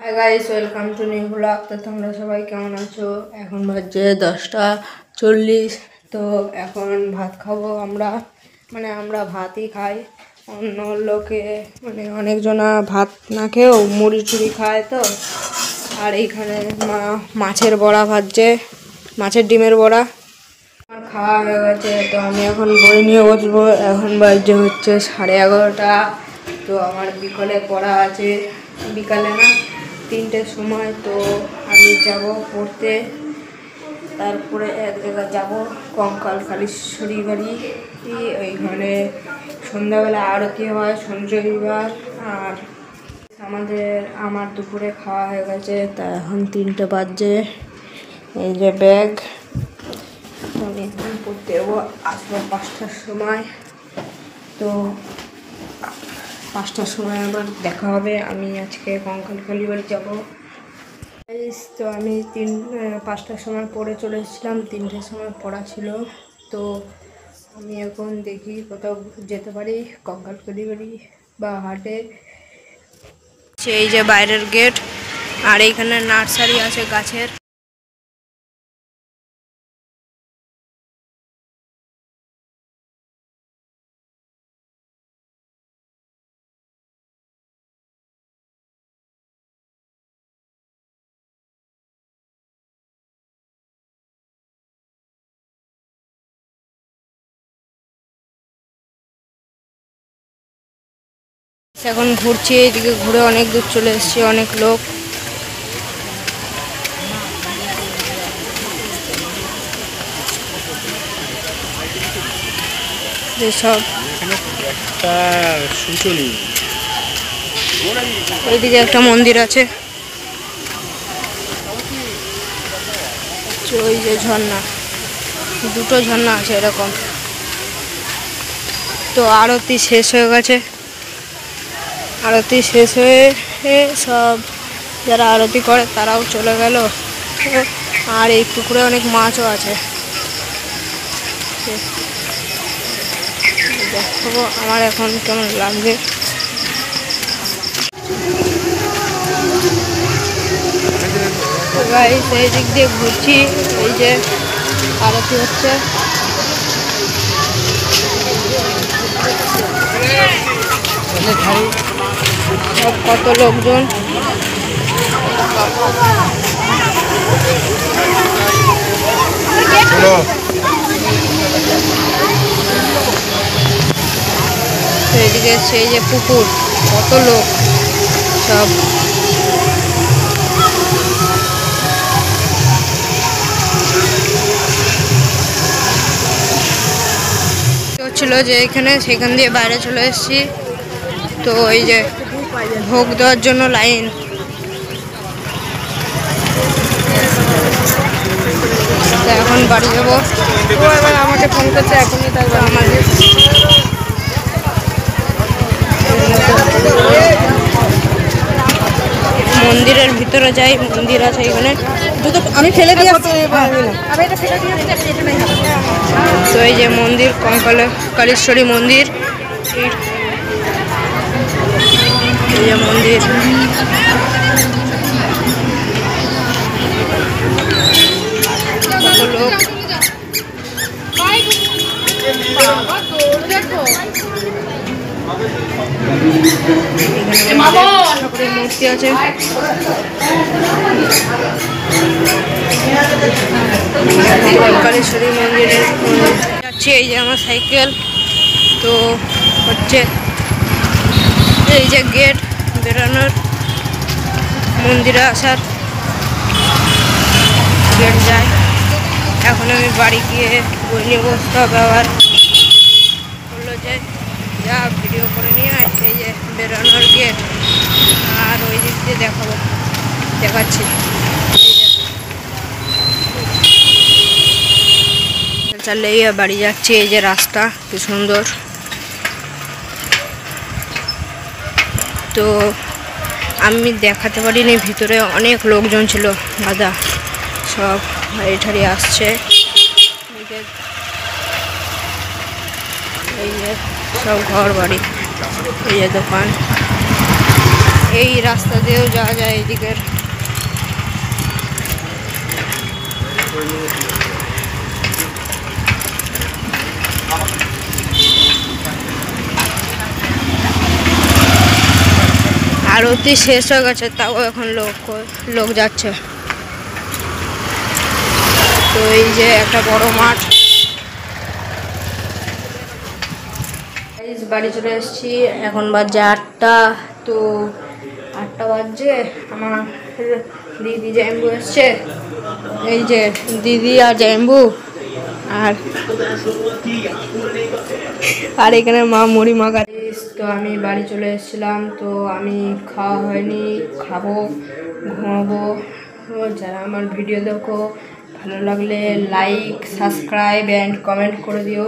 Hi guys, welcome to new blog. তো তোমরা সবাই কেমন আছো? এখন বাজে 10:40। তো এখন ভাত খাবো আমরা, আমরা ভাতই খাই। অন্য লোকে অনেকজনা ভাত না খেয়েও মুড়ি টুড়ি খায়। তো আর এইখানে মাছের বড়া ভাজছে, মাছের ডিমের বড়া। আমার খাওয়া হয়ে গেছে, তো আমি এখন বই নিয়ে বসবো। এখন বাজে হচ্ছে 11:30। তো আমার বিকালে পড়া আছে, বিকালে না 3টের সময়। তো আমি যাব পড়তে, তারপরে এক জায়গায় যাবো কঙ্কালকালীশ্বরী বাড়ি। ওইখানে সন্ধ্যাবেলা আরতি হয় সঞ্জয়বার। আর আমার দুপুরে খাওয়া হয়ে গেছে। তা এখন 3টে বাজে। এই যে ব্যাগ, আমি এখন পড়তে যাবো, আসবো 5টার সময়। তো 5টার সময় আবার দেখা হবে। আমি আজকে কঙ্কালকালী বাড়ি যাবো। তো আমি 5টার সময় পড়ে চলে এসেছিলাম, 3টের সময় পড়া ছিল। তো আমি এখন দেখি কোথাও যেতে পারি, কঙ্কালকালী বাড়ি বা হাটে। এই যে বাইরের গেট, আর এইখানে নার্সারি আছে গাছের। এখন ঘুরছি, এদিকে ঘুরে অনেক দূর চলে এসেছি। অনেক লোক, যেসব এইদিকে একটা মন্দির আছে, ওই যে ঝর্ণা, 2টো ঝর্ণা আছে এরকম। তো আরতি শেষ হয়ে গেছে। আরতি শেষ হয়ে সব যারা আরতি করে তারাও চলে গেল। আর এই পুকুরে অনেক মাছও আছে। দেখো আমার এখন কেমন লাগবে। সেই দিক দিয়ে ঘুরছি, এই যে আরতি হচ্ছে। সব কত লোকজন। এইদিকে সেই যে পুকুর, কত লোক সব। হচ্ছিল যে এখানে, সেখান দিয়ে বাইরে চলে এসেছি। তো এই যে ভোগ দেওয়ার জন্য লাইন। এখন বাড়ি যাবো। এবার আমাকে ফোন করছে এখনই, তাই আমাদের মন্দিরের ভিতরে যাই। মন্দির আছে এখানে, আমি ফেলে দিয়ে তো এই যে মন্দির, কঙ্কালকালীশ্বরী মন্দির। এই যে মন্দির, কত লোক। মূর্তি আছে। কঙ্কালেশ্বরী মন্দিরে যাচ্ছি। এই যে আমার সাইকেল। তো হচ্ছে এই যে গেট বেরোনোর, মন্দিরে আসার গেট যায়। এখন আমি বাড়ি গিয়ে বই নিয়ে বসতে হবে। আবার বললো যে যা ভিডিও করে নিয়ে আয়। এই যে বেরোনোর গেট, আর ওই দিক দিয়ে দেখাচ্ছি। চাললেই বাড়ি যাচ্ছি। এই যে রাস্তা কি সুন্দর। তো আমি দেখাতে পারিনি, ভিতরে অনেক লোকজন ছিল, দাদা সব গাড়ি ঠাড়ি আসছে। এই যে সব ঘর বাড়ি, এই যে দোকান। এই রাস্তা দিয়েও যাওয়া যায় এদিকের। আরতি শেষ হয়ে গেছে, তাও এখন লোক যাচ্ছে। তো এই যে একটা বড় মাঠ। বাড়ি চলে এসেছি, এখন বাজে 8টা। তো 8টা বাজছে, আমার দিদি জাম্বু এসছে, এই যে দিদি আর জাম্বু, আর এখানে মা মুড়ি মাখা। তো আমি বাড়ি চলে এসেছিলাম, তো আমি খাওয়া হয়নি, খাবো, ঘুমাবো। যারা আমার ভিডিও দেখো, ভালো লাগলে লাইক, সাবস্ক্রাইব অ্যান্ড কমেন্ট করে দিও।